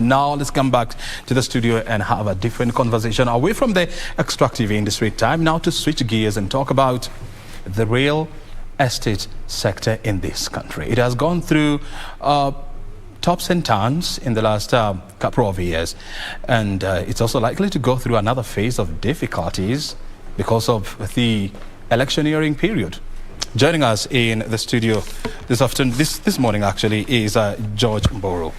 Now let's come back to the studio and have a different conversation away from the extractive industry. Time now to switch gears and talk about the real estate sector in this country. It has gone through tops and downs in the last couple of years, and it's also likely to go through another phase of difficulties because of the electioneering period. Joining us in the studio this morning actually is George Mburu.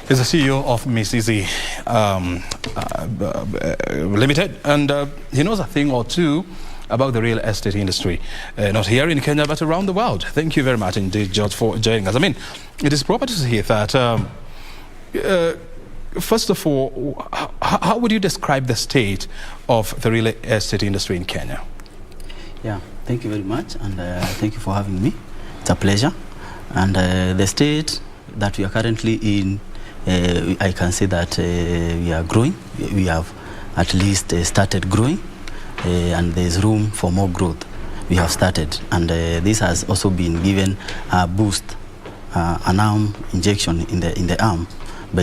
He's the CEO of Mizizi Limited, and he knows a thing or two about the real estate industry, not here in Kenya but around the world. Thank you very much indeed, George, for joining us. I mean, it is proper to say that first of all, how would you describe the state of the real estate industry in Kenya? Yeah, thank you very much, and thank you for having me. It's a pleasure. And the state that we are currently in, I can say that we are growing. We have at least started growing, and there's room for more growth. We have started, and this has also been given a boost, an arm injection in the arm, by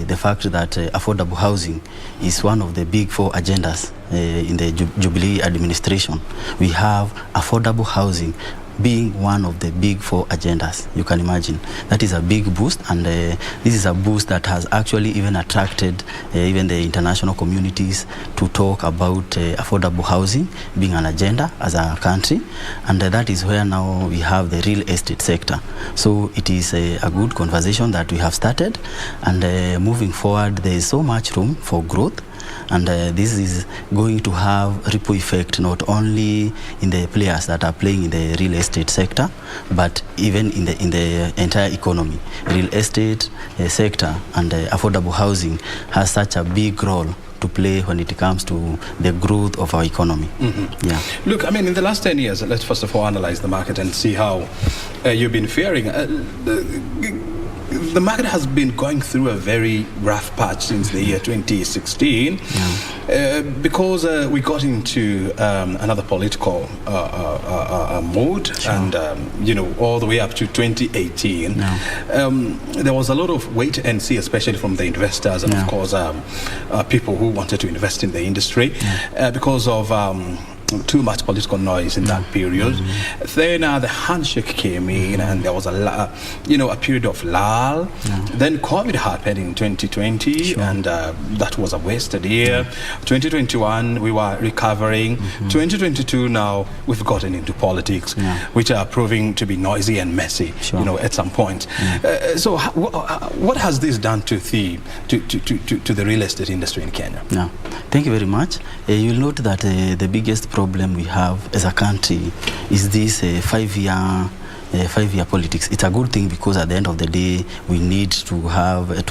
the fact that affordable housing is one of the big 4 agendas in the Jubilee administration. We have affordable housing being one of the big 4 agendas. You can imagine that is a big boost, and this is a boost that has actually even attracted even the international communities to talk about affordable housing being an agenda as a country, and that is where now we have the real estate sector. So it is a good conversation that we have started, and moving forward there is so much room for growth. And this is going to have ripple effect not only in the players that are playing in the real estate sector, but even in the entire economy. Real estate sector and affordable housing has such a big role to play when it comes to the growth of our economy. Mm-hmm. Yeah. Look, I mean, in the last 10 years, let's first of all analyze the market and see how you've been faring. The market has been going through a very rough patch since the year 2016, because we got into another political mode, sure. And all the way up to 2018, there was a lot of wait and see, especially from the investors and of course people who wanted to invest in the industry, because of too much political noise in that period. Then the handshake came in, and there was a period of lull. Then COVID happened in 2020, sure. And that was a wasted year. 2021 we were recovering. 2022 now we've gotten into politics, which are proving to be noisy and messy, sure. At some point. So what has this done to the real estate industry in Kenya? Thank you very much. You'll note that the biggest problem we have as a country is this 5-year politics. It's a good thing because at the end of the day we need to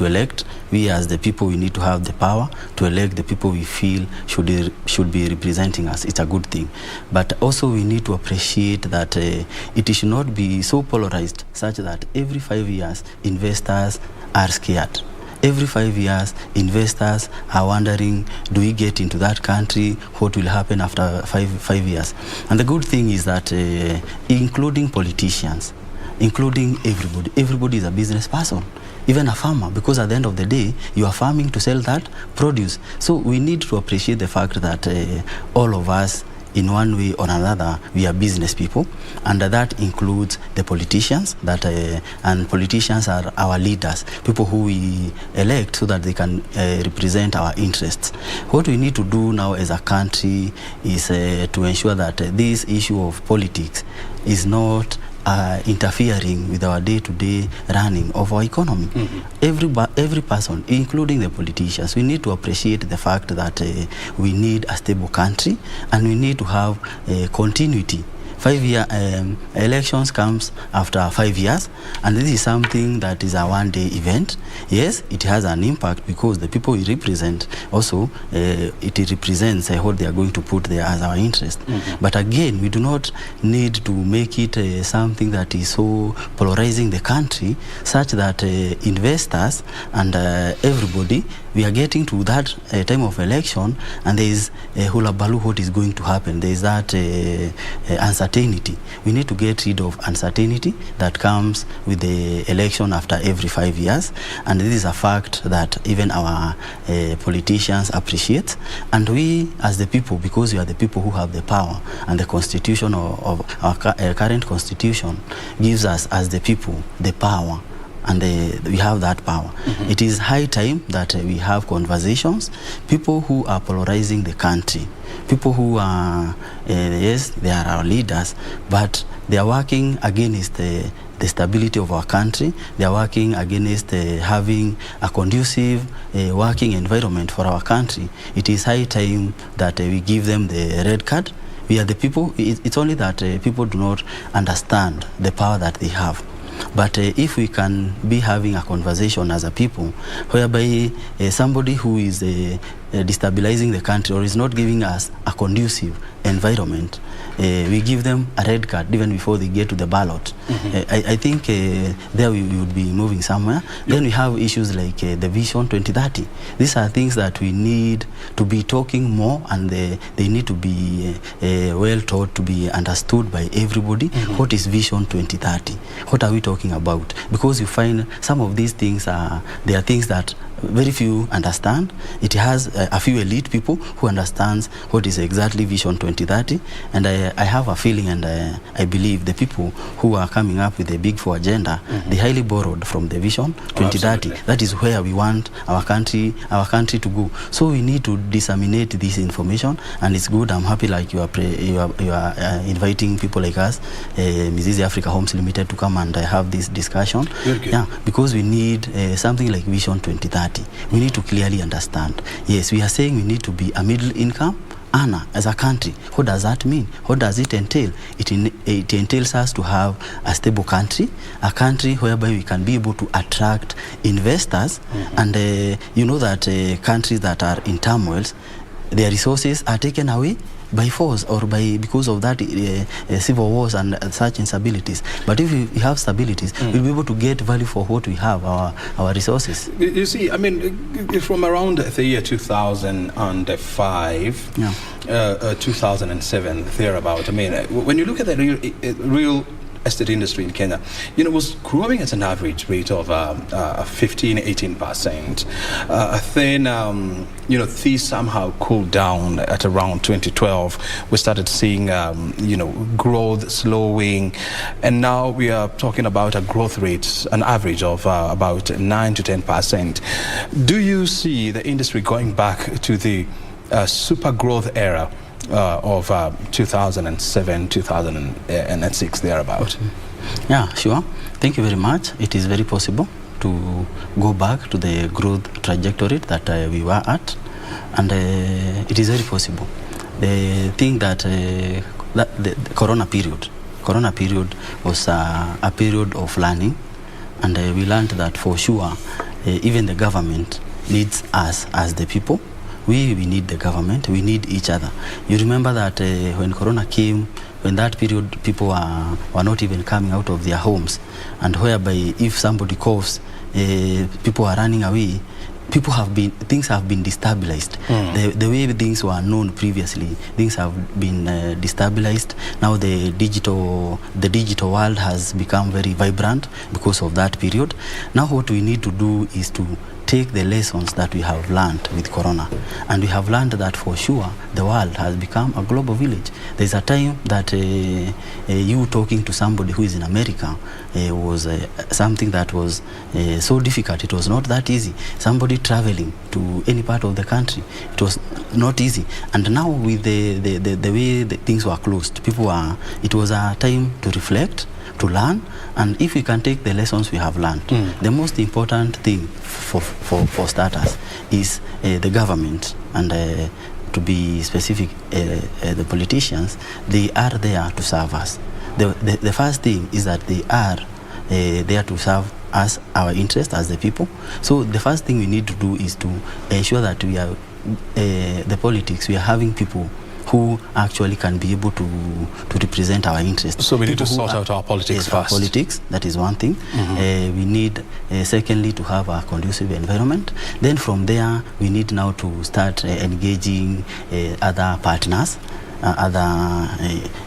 elect. We as the people, we need to have the power to elect the people we feel should be representing us. It's a good thing, but also we need to appreciate that it should not be so polarized such that every 5 years investors are scared. Every 5 years, investors are wondering, do we get into that country? What will happen after five years? And the good thing is that including politicians, including everybody is a business person, even a farmer, because at the end of the day, you are farming to sell that produce. So we need to appreciate the fact that all of us, in one way or another, we are business people, and that includes the politicians. And politicians are our leaders, people who we elect so that they can represent our interests. What we need to do now as a country is to ensure that this issue of politics is not interfering with our day-to-day running of our economy. Every person, including the politicians, we need to appreciate the fact that we need a stable country, and we need to have continuity. 5-year elections comes after 5 years, and this is something that is a one-day event. Yes, it has an impact because the people we represent also, it represents what they are going to put there as our interest. But again, we do not need to make it something that is so polarizing the country, such that investors and everybody, we are getting to that time of election, and there is a hula baloo what is going to happen. There is that uncertainty certainty. We need to get rid of uncertainty that comes with the election after every 5 years, and this is a fact that even our politicians appreciate. And we as the people, because we are the people who have the power, and the constitution of our current constitution gives us as the people the power, and we have that power. It is high time that we have conversations. People who are polarizing the country, people who are, yes, they are our leaders, but they are working against the stability of our country. They are working against having a conducive working environment for our country. It is high time that we give them the red card. We are the people. It's only that people do not understand the power that they have. But if we can be having a conversation as a people, whereby somebody who is destabilizing the country or is not giving us a conducive environment, we give them a red card even before they get to the ballot. I think there we would be moving somewhere. Then we have issues like the Vision 2030. These are things that we need to be talking more, and they need to be well taught, to be understood by everybody. What is Vision 2030? What are we talking about? Because you find some of these things they are things that very few understand. It has a few elite people who understands what is exactly Vision 2030, and I have a feeling, and I believe the people who are coming up with the Big Four agenda, they highly borrowed from the Vision 2030. That is where we want our country to go. So we need to disseminate this information, and it's good. I'm happy like you are inviting people like us, Mizizi Africa Homes Limited, to come and have this discussion. Yeah, because we need something like Vision 2030. We need to clearly understand. Yes, we are saying we need to be a middle income earner as a country. What does that mean? What does it entail? It entails us to have a stable country, a country whereby we can be able to attract investors. And you know that countries that are in turmoil, their resources are taken away by force or because of that civil wars and such instabilities. But if we have stabilities, we'll be able to get value for what we have, our resources. You see, I mean, from around the year 2005, 2007, thereabout, I mean, when you look at the real estate industry in Kenya, was growing at an average rate of 15-18%. Then, things somehow cooled down at around 2012. We started seeing, growth slowing, and now we are talking about a growth rate, an average of about 9 to 10%. Do you see the industry going back to the super growth era of 2007, 2006, thereabout? Yeah, sure. Thank you very much. It is very possible to go back to the growth trajectory that we were at, and it is very possible. The thing that the Corona period was a period of learning, and we learned that for sure even the government needs us as the people. We need the government, we need each other. You remember that when Corona came, when that period, people were not even coming out of their homes, and whereby if somebody coughs, people are running away. Things have been destabilized. The way things were known previously, things have been destabilized. Now the digital world has become very vibrant because of that period. Now what we need to do is to take the lessons that we have learned with Corona, and we have learned that for sure the world has become a global village. There's a time that you talking to somebody who is in America was something that was so difficult. It was not that easy. Somebody traveling to any part of the country, it was not easy. And now with the way things were closed, it was a time to reflect, to learn, and if we can take the lessons we have learned, the most important thing for starters is the government, and to be specific, the politicians. They are there to serve us. The first thing is that they are there to serve us, our interest as the people. So the first thing we need to do is to ensure that we are the politics, we are having people who actually can be able to represent our interests. So we need to sort out our politics first. Our politics, that is one thing. We need, secondly, to have a conducive environment. Then from there, we need now to start engaging other partners, other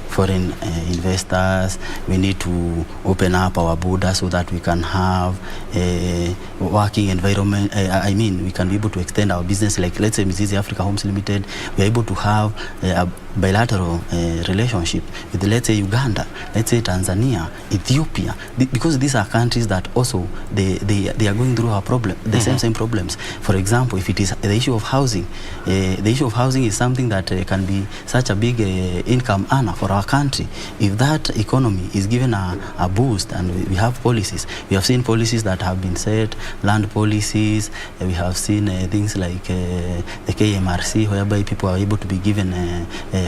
foreign investors. We need to open up our border so that we can have a working environment. We can be able to extend our business. Like, let's say Mizizi Africa Homes Limited, we are able to have a bilateral relationship with, let's say, Uganda, let's say Tanzania, Ethiopia, because these are countries that also they are going through our problem, the same problems. For example, if it is the issue of housing, the issue of housing is something that can be such a big income earner for our country. If that economy is given a boost, and we have policies, we have seen policies that have been set, land policies, we have seen things like the KMRC, whereby people are able to be given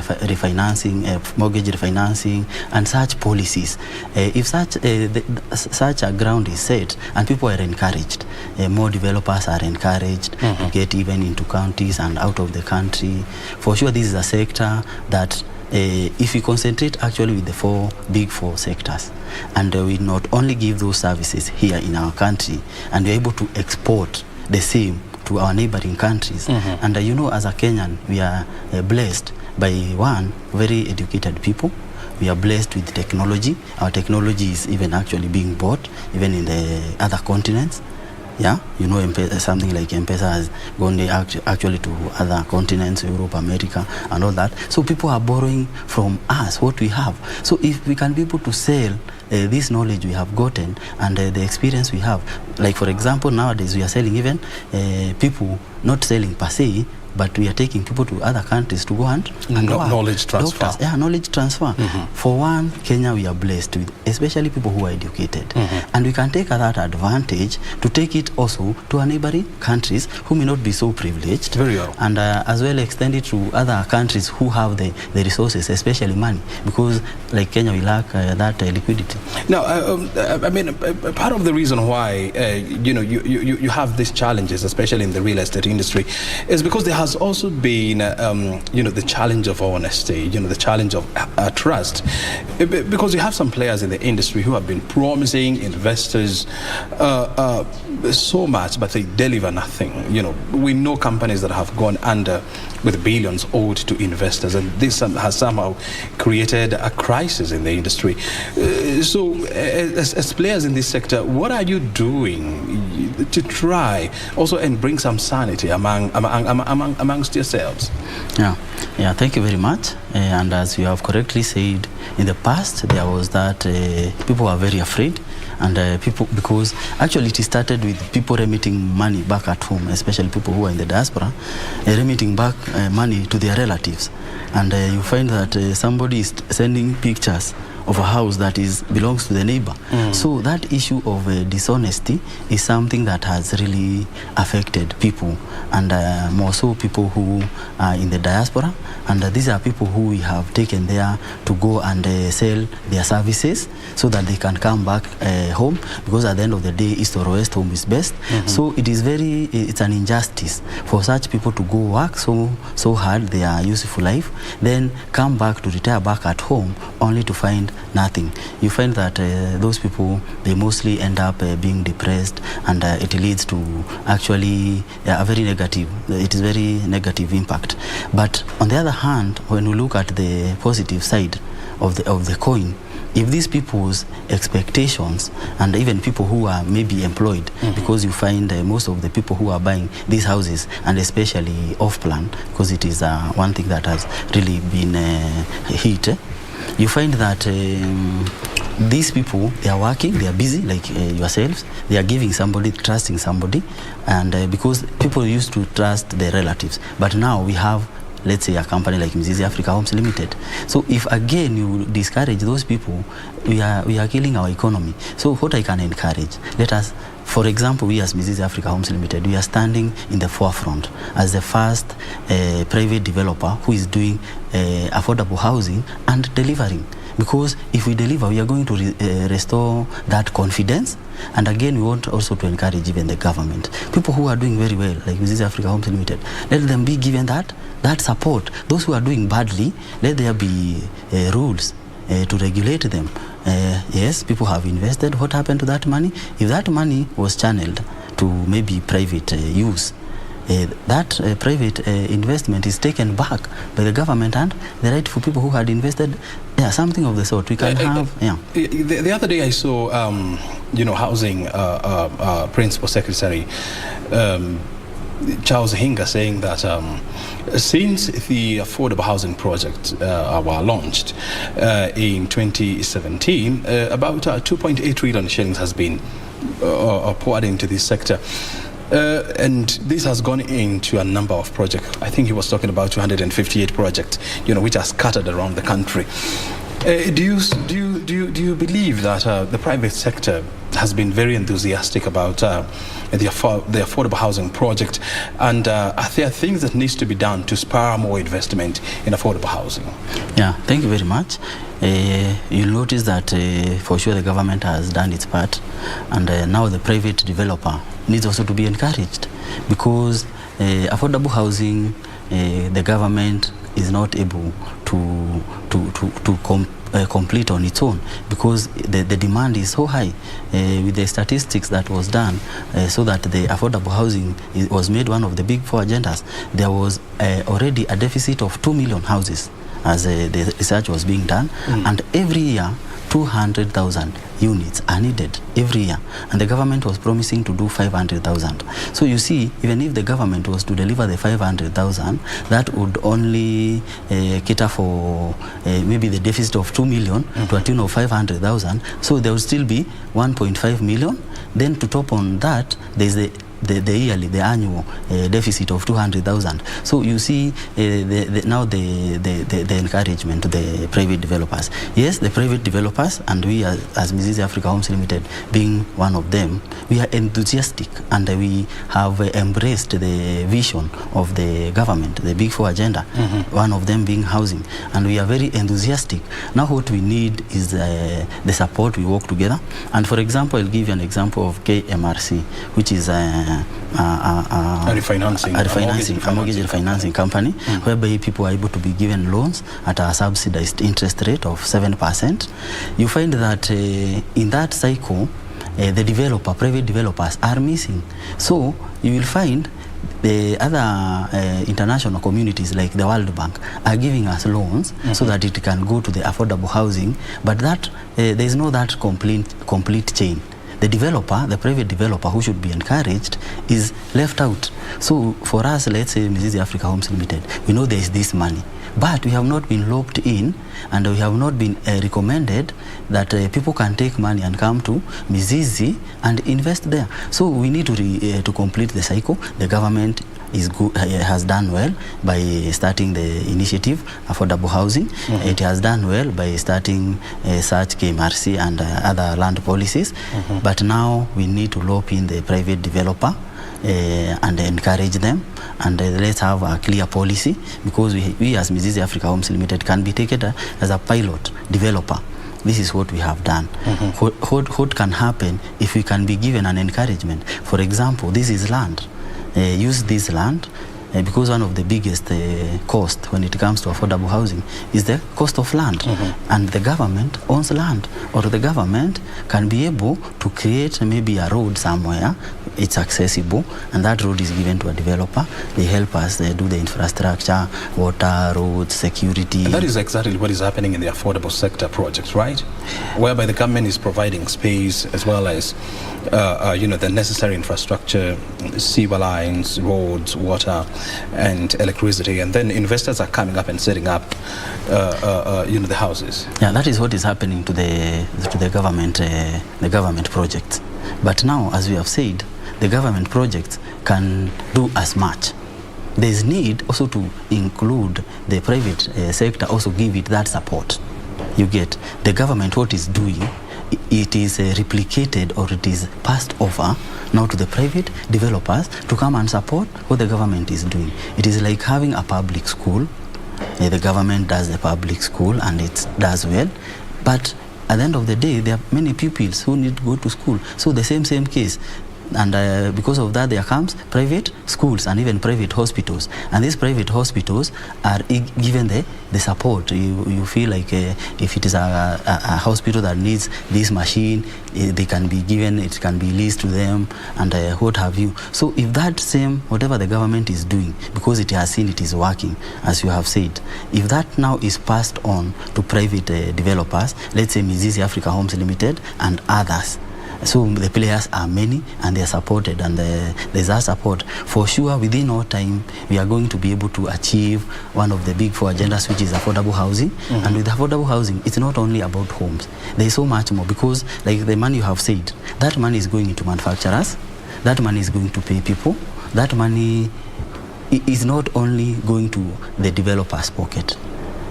refinancing, mortgage refinancing, and such policies. If such a ground is set and people are encouraged, more developers are encouraged to get even into counties and out of the country. For sure, this is a sector that if we concentrate actually with the big four sectors, and we not only give those services here in our country, and we're able to export the same to our neighboring countries. And you know, as a Kenyan, we are blessed by very educated people. We are blessed with technology. Our technology is even actually being bought even in the other continents. Yeah, you know, something like M-Pesa has gone actually to other continents, Europe, America, and all that. So people are borrowing from us what we have. So if we can be able to sell this knowledge we have gotten and the experience we have, like for example, nowadays we are selling even people not selling per se, but we are taking people to other countries to go and knowledge transfer. Doctors, knowledge transfer. For one, Kenya, we are blessed with, especially people who are educated. And we can take that advantage to take it also to our neighboring countries who may not be so privileged. Very well. And as well extend it to other countries who have the resources, especially money, because like Kenya, we lack that liquidity. Now, I mean, part of the reason why, you have these challenges, especially in the real estate industry, is because there has also been, the challenge of honesty, the challenge of trust, because you have some players in the industry who have been promising investors so much, but they deliver nothing. We know companies that have gone under with billions owed to investors, and this has somehow created a crisis in the industry. So, as players in this sector, what are you doing to try also and bring some sanity amongst yourselves? Yeah, thank you very much. And as you have correctly said, in the past there was that people were very afraid, and because actually it started with people remitting money back at home, especially people who are in the diaspora, remitting back money to their relatives, and you find that somebody is sending pictures of a house that belongs to the neighbor. So that issue of dishonesty is something that has really affected people, and more so people who are in the diaspora, and these are people who we have taken there to go and sell their services so that they can come back home, because at the end of the day, east or west, home is best. So it's an injustice for such people to go work so hard their useful life, then come back to retire back at home only to find nothing. You find that those people, they mostly end up being depressed, and it leads to actually a very negative, it is very negative impact. But on the other hand, when we look at the positive side of the coin, if these people's expectations, and even people who are maybe employed, because you find most of the people who are buying these houses, and especially off-plan, because it is one thing that has really been hit, you find that these people, they are working, they are busy like yourselves, they are giving somebody, trusting somebody, and because people used to trust their relatives, but now we have, let's say, a company like Mizizi Africa Homes Limited. So if again you discourage those people, we are killing our economy. So what I can encourage, let us, for example, we as Mizizi Africa Homes Limited, we are standing in the forefront as the first private developer who is doing affordable housing and delivering. Because if we deliver, we are going to restore that confidence. And again, we want also to encourage even the government. People who are doing very well, like Mizizi Africa Homes Limited, let them be given that support. Those who are doing badly, let there be rules to regulate them. Yes, people have invested. What happened to that money? If that money was channeled to maybe private use, that private investment is taken back by the government and the rightful people who had invested. Yeah, something of the sort. We can have. Yeah. The other day I saw, housing principal secretary Charles Hinga saying that since the affordable housing project were launched in 2017, about 2.8 trillion shillings has been poured into this sector. And this has gone into a number of projects. I think he was talking about 258 projects, which are scattered around the country. Do you believe that the private sector has been very enthusiastic about the affordable housing project, and are there things that needs to be done to spur more investment in affordable housing? Yeah, thank you very much. You'll notice that for sure the government has done its part, and now the private developer needs also to be encouraged, because affordable housing, the government is not able to complete on its own, because the demand is so high. With the statistics that was done, so that the affordable housing was made one of the big 4 agendas, there was already a deficit of 2 million houses as the research was being done, and every year 200,000 units are needed every year, and the government was promising to do 500,000. So you see, even if the government was to deliver the 500,000, that would only cater for maybe the deficit of 2 million to a tune of 500,000. So there will still be 1.5 million. Then to top on that, there's the annual deficit of 200,000. So you see now the encouragement to the private developers. Yes, the private developers, and we as Mizizi Africa Homes Limited being one of them, we are enthusiastic, and we have embraced the vision of the government, the Big 4 agenda, one of them being housing, and we are very enthusiastic. Now what we need is the support. We work together, and for example, I'll give you an example of KMRC, which is a mortgage refinancing company, whereby people are able to be given loans at a subsidized interest rate of 7%. You find that in that cycle, the private developers are missing. So you will find the other international communities like the World Bank are giving us loans so that it can go to the affordable housing, but that there is no that complete chain. The developer, the private developer who should be encouraged, is left out. So for us, let's say Mizizi Africa Homes Limited, we know there is this money, but we have not been locked in, and we have not been recommended that people can take money and come to Mizizi and invest there. So we need to complete the cycle. The government has done well by starting the initiative affordable housing. It has done well by starting such KMRC and other land policies, but now we need to loop in the private developer and encourage them, and let's have a clear policy, because we as Mizizi Africa Homes Limited can be taken as a pilot developer. This is what we have done. What can happen if we can be given an encouragement? For example, this is land. Use this land, because one of the biggest cost when it comes to affordable housing is the cost of land, and the government owns land, or the government can be able to create maybe a road somewhere, it's accessible, and that road is given to a developer. They help us do the infrastructure, water, roads, security. And that is exactly what is happening in the affordable sector projects, right? Whereby the government is providing space as well as the necessary infrastructure, sewer lines, roads, water, and electricity, and then investors are coming up and setting up the houses. Yeah, that is what is happening to the government projects. But now, as we have said, the government projects can do as much. There is need also to include the private sector, also give it that support. You get the government, what is doing, it is replicated, or it is passed over now to the private developers to come and support what the government is doing. It is like having a public school. The government does the public school and it does well, but at the end of the day, there are many pupils who need to go to school. So the same case, And because of that, there comes private schools and even private hospitals. And these private hospitals are given the support. You feel like if it is a hospital that needs this machine, they can be given, it can be leased to them, and what have you. So if that same, whatever the government is doing, because it has seen it is working, as you have said, if that now is passed on to private developers, let's say Mizizi Africa Homes Limited and others, so the players are many and they are supported, and there's our support. For sure, within no time, we are going to be able to achieve one of the big four agendas, which is affordable housing. And with affordable housing, it's not only about homes. There is so much more, because like the money you have said, that money is going into manufacturers, that money is going to pay people, that money is not only going to the developer's pocket.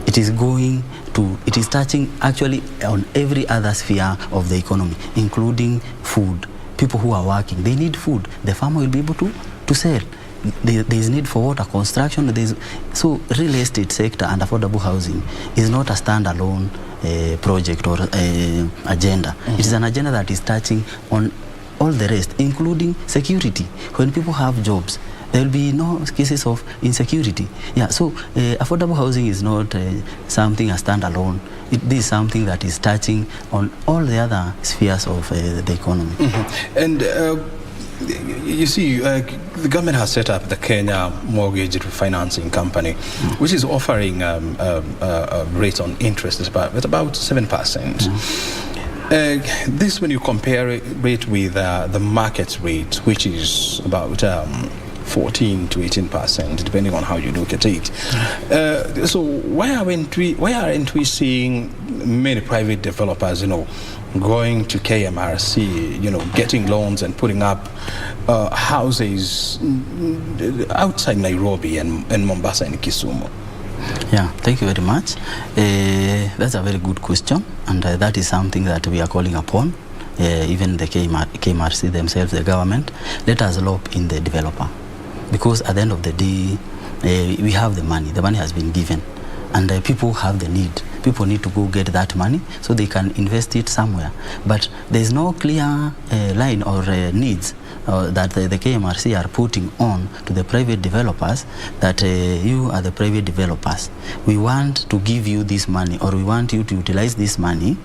It is going to, it is touching actually on every other sphere of the economy, including food. People who are working, they need food. The farmer will be able to sell. There is need for water, construction. So real estate sector and affordable housing is not a standalone project or agenda. It is an agenda that is touching on all the rest, including security. When people have jobs, there will be no cases of insecurity. Yeah, so affordable housing is not something a standalone. This is something that is touching on all the other spheres of the economy. And you see, the government has set up the Kenya Mortgage Refinancing Company, which is offering a rate on interest at about 7%. This, when you compare it with the market rate, which is about 14 to 18%, depending on how you look at it. So why aren't we seeing many private developers, going to KMRC, getting loans and putting up houses outside Nairobi and Mombasa and Kisumu? Yeah, thank you very much. That's a very good question, and that is something that we are calling upon. Even the KMRC themselves, the government, let us loop in the developer. Because at the end of the day, we have the money has been given, and people have the need. People need to go get that money so they can invest it somewhere. But there's no clear line or needs that the KMRC are putting on to the private developers, that you are the private developers. We want to give you this money, or we want you to utilize this money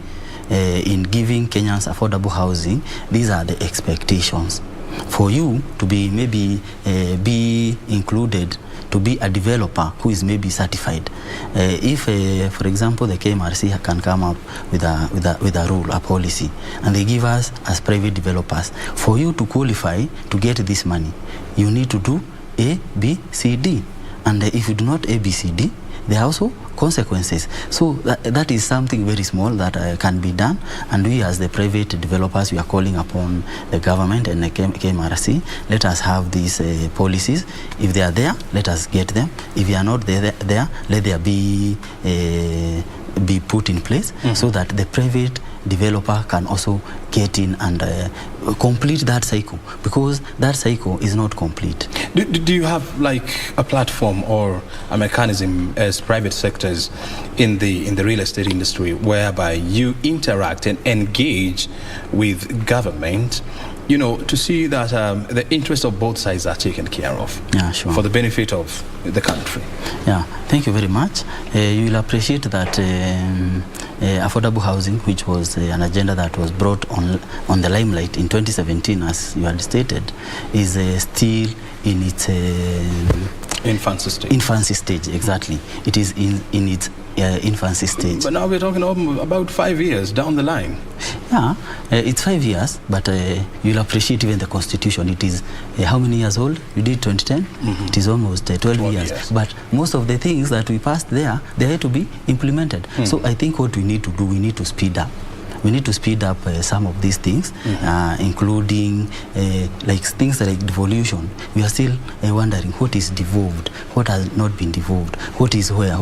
in giving Kenyans affordable housing. These are the expectations. For you to be maybe be included, to be a developer who is maybe certified. If, for example, the KMRC can come up with a rule, a policy, and they give us as private developers, for you to qualify to get this money, you need to do A, B, C, D. And if you do not A, B, C, D, there are also consequences. So that is something very small that can be done, and we as the private developers, we are calling upon the government and the KMRC, let us have these policies. If they are there, let us get them. If they are not there, let there be put in place, so that the private developer can also get in and complete that cycle, because that cycle is not complete. Do you have like a platform or a mechanism as private sectors in the real estate industry whereby you interact and engage with government, to see that the interests of both sides are taken care of? Yeah, sure. For the benefit of the country. Yeah, thank you very much. You will appreciate that affordable housing, which was an agenda that was brought on the limelight in 2017, as you had stated, is still in its infancy stage. Infancy stage, exactly. It is in its infancy stage. But now we're talking about 5 years down the line. Yeah, it's 5 years, but you'll appreciate even the constitution. It is how many years old? You did 2010? It is almost 12 years. But most of the things that we passed there, they had to be implemented. So I think what we need to do, we need to speed up. We need to speed up some of these things, including like things like devolution. We are still wondering what is devolved, what has not been devolved, what is where.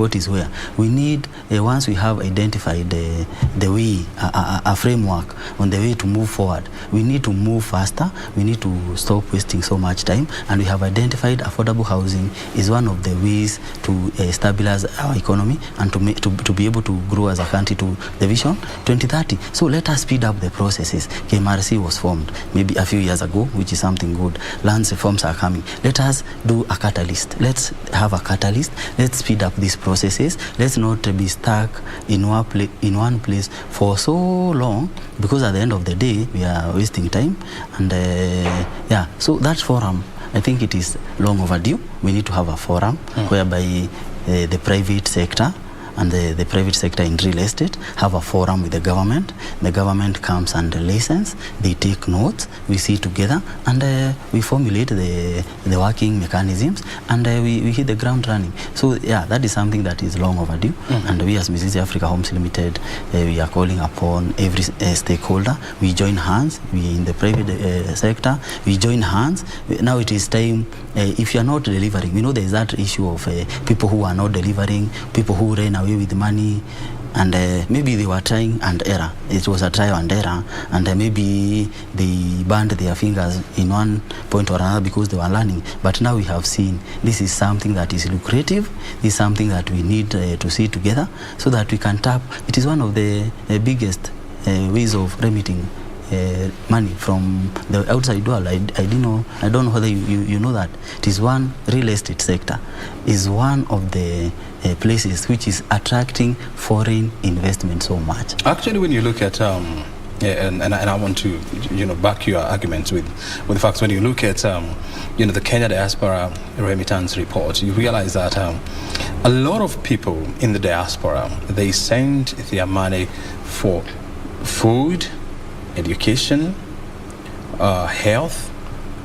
We need, once we have identified the way, a framework on the way to move forward, we need to move faster. We need to stop wasting so much time, and we have identified affordable housing is one of the ways to stabilize our economy and to be able to grow as a country to the vision 2030. So let us speed up the processes. KMRC was formed maybe a few years ago, which is something good. Land reforms are coming. Let us do a catalyst. Let's have a catalyst. Let's speed up these processes. Let's not be stuck in one place for so long, because at the end of the day, we are wasting time. And yeah, so that forum, I think it is long overdue. We need to have a forum whereby the private sector and the private sector in real estate have a forum with the government. The government comes and listens, they take notes, we see together, and we formulate the working mechanisms, and we hit the ground running. So yeah, that is something that is long overdue, and we as Mizizi Africa Homes Limited, we are calling upon every stakeholder. We join hands, we in the private sector, we join hands. Now it is time, if you are not delivering, we know there is that issue of people who are not delivering, people who ran away with money, and maybe they were trying and error. It was a trial and error, and maybe they burned their fingers in one point or another because they were learning. But now we have seen this is something that is lucrative. This is something that we need to see together so that we can tap. It is one of the biggest ways of remitting money from the outside world. I don't know whether you know that. It is one, real estate sector is one of the places which is attracting foreign investment so much. Actually, when you look at and I want to back your arguments with the facts. When you look at the Kenya diaspora remittance report, you realize that a lot of people in the diaspora, they send their money for food, education, health,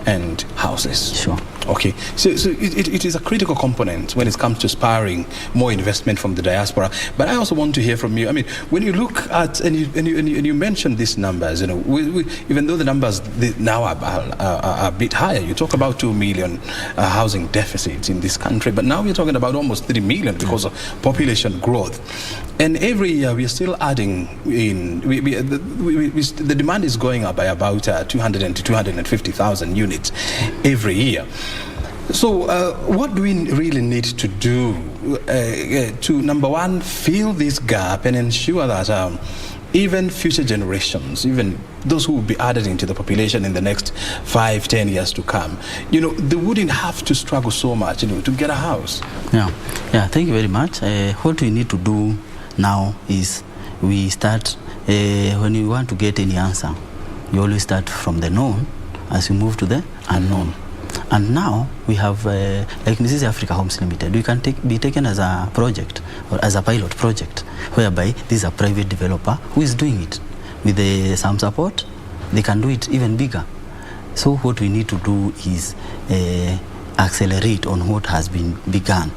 and houses. Sure. Okay, so it is a critical component when it comes to spurring more investment from the diaspora. But I also want to hear from you. I mean, when you look at and you mentioned these numbers, we, even though the numbers now are a bit higher, you talk about 2 million housing deficits in this country, but now we're talking about almost 3 million because of population growth. And every year we are still adding in. The demand is going up by about 200 to 250,000 units every year. So what do we really need to do to, number one, fill this gap and ensure that even future generations, even those who will be added into the population in the next 5-10 years to come, they wouldn't have to struggle so much, to get a house? Yeah, thank you very much. What we need to do now is we start, when you want to get any answer, you always start from the known as you move to the unknown. And now we have, like Mizizi Africa Homes Limited, we can be taken as a project or as a pilot project, whereby this is a private developer who is doing it. With some support, they can do it even bigger. So what we need to do is accelerate on what has been begun.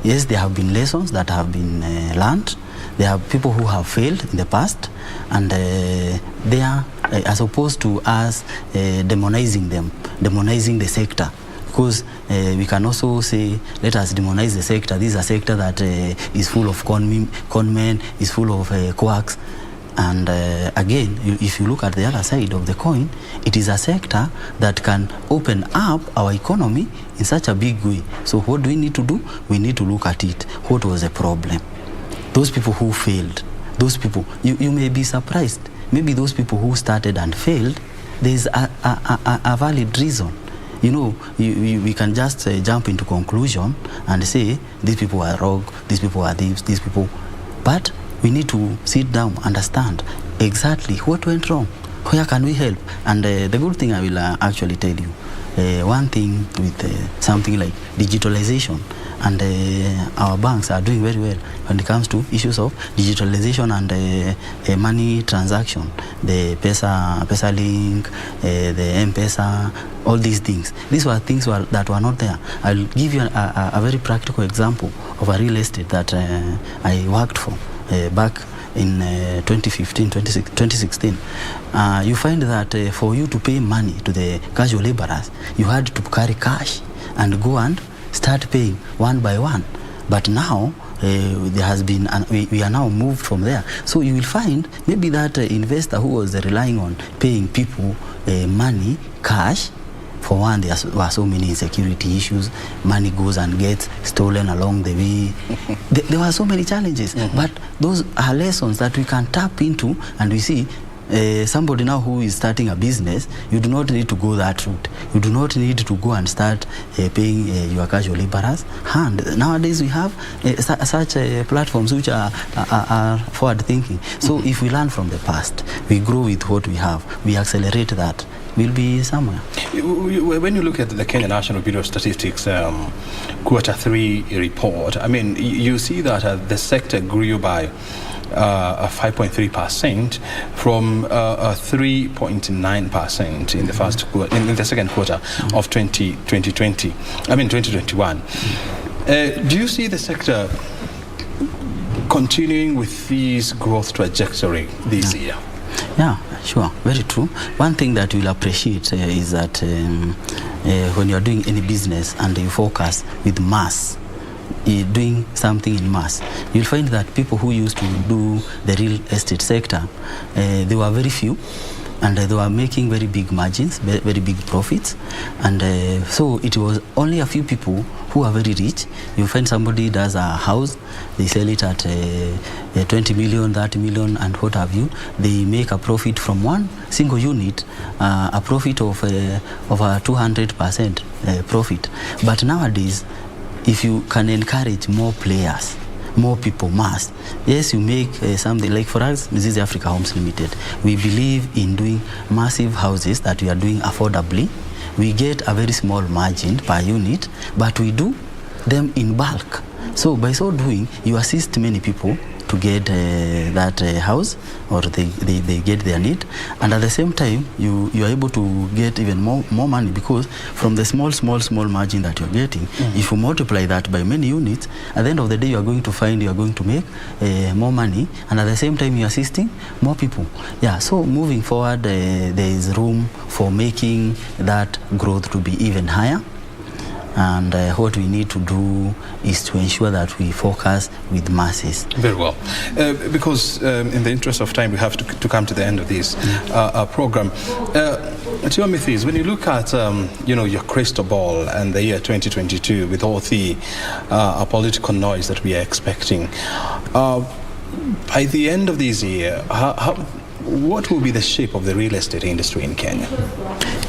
Yes, there have been lessons that have been learned. There are people who have failed in the past, and they are, as opposed to us demonizing them, demonizing the sector, because we can also say, let us demonize the sector. This is a sector that is full of con men, is full of quacks. And again, if you look at the other side of the coin, it is a sector that can open up our economy in such a big way. So what do we need to do? We need to look at it. What was the problem? Those people who failed, those people, you may be surprised. Maybe those people who started and failed, there's a valid reason. We can just jump into conclusion and say, these people are wrong, these people are thieves, these people. But we need to sit down, understand exactly what went wrong, where can we help. And the good thing I will actually tell you, one thing with something like digitalization, and our banks are doing very well when it comes to issues of digitalization and money transaction, the Pesa Link, the M-Pesa, all these things. These were things that were not there. I'll give you a very practical example of a real estate that I worked for back in 2015, 2016. You find that for you to pay money to the casual laborers, you had to carry cash and go and start paying one by one. But now there has been, we are now moved from there. So you will find maybe that investor who was relying on paying people money, cash, For one, there were so many insecurity issues. Money goes and gets stolen along the way. There were so many challenges, but those are lessons that we can tap into, and we see somebody now who is starting a business, you do not need to go that route. You do not need to go and start paying your casual laborers. And nowadays we have such platforms which are forward thinking. So if we learn from the past, we grow with what we have, we accelerate that, we'll be somewhere. When you look at the Kenya National Bureau of Statistics Q3 report, I mean, you see that the sector grew by 5.3% from 3.9% in the second quarter of 2021. Do you see the sector continuing with this growth trajectory this year? Yeah, sure, very true. One thing that you'll appreciate is that when you're doing any business and you focus with mass, doing something in mass, you'll find that people who used to do the real estate sector, they were very few, and they were making very big margins, very big profits, and so it was only a few people who are very rich. You find somebody does a house, they sell it at 20 million, 30 million, and what have you. They make a profit from one single unit, a profit of a 200% profit. But nowadays, if you can encourage more players, more people, mass, yes, you make something like, for us, Mizizi Africa Homes Limited, we believe in doing massive houses that we are doing affordably. We get a very small margin per unit, but we do them in bulk. So by so doing, you assist many people to get that house, or they get their need, and at the same time you are able to get even more money, because from the small margin that you're getting, if you multiply that by many units, at the end of the day you are going to find you are going to make more money, and at the same time you're assisting more people. Yeah, so moving forward, there is room for making that growth to be even higher. And what we need to do is to ensure that we focus with masses. Very well. Because in the interest of time, we have to come to the end of this program. Mizizi, when you look at your crystal ball and the year 2022, with all the political noise that we are expecting, by the end of this year, what will be the shape of the real estate industry in Kenya?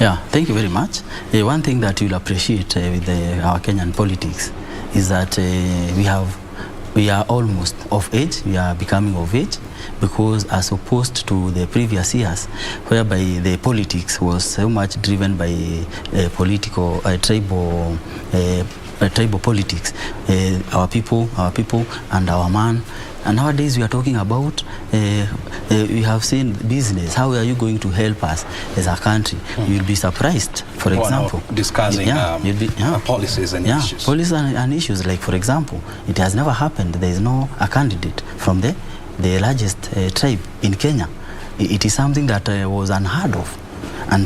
Yeah, thank you very much. One thing that you'll appreciate with our Kenyan politics is that we are almost of age. We are becoming of age, because as opposed to the previous years, whereby the politics was so much driven by tribal politics, our people and our man. And nowadays we are talking about, we have seen business. How are you going to help us as a country? You'll be surprised, for example. Discussing policies and issues. Policies and issues, like, for example, it has never happened. There is a candidate from the largest tribe in Kenya. It is something that was unheard of. And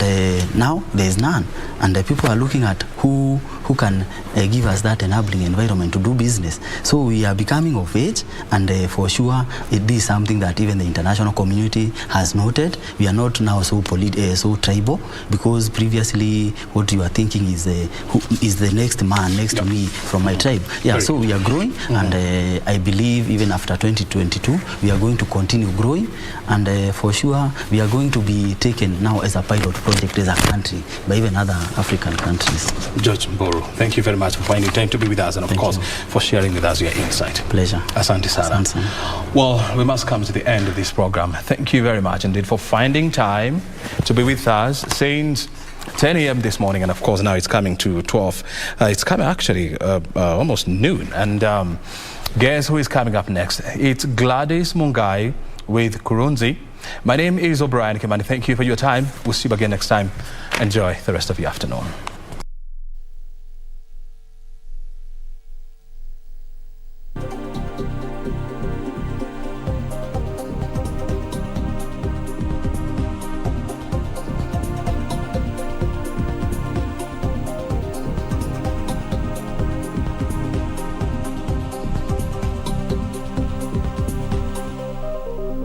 now there is none. And people are looking at who can give us that enabling environment to do business. So we are becoming of age, and for sure it is something that even the international community has noted. We are not now so tribal, because previously what you are thinking is who is the next man next to me from my tribe. Yeah, so we are growing, and I believe even after 2022 we are going to continue growing, and for sure we are going to be taken now as a pilot project as a country by even other African countries. George Mburu, thank you very much for finding time to be with us, and of course for sharing with us your insight. Pleasure. Asante sana. Well, we must come to the end of this program. Thank you very much indeed for finding time to be with us since 10 a.m. this morning, and of course now it's coming to 12. It's coming actually almost noon, and guess who is coming up next? It's Gladys Mungai with Kurunzi. My name is O'Brien Kimani. Thank you for your time. We'll see you again next time. Enjoy the rest of your afternoon.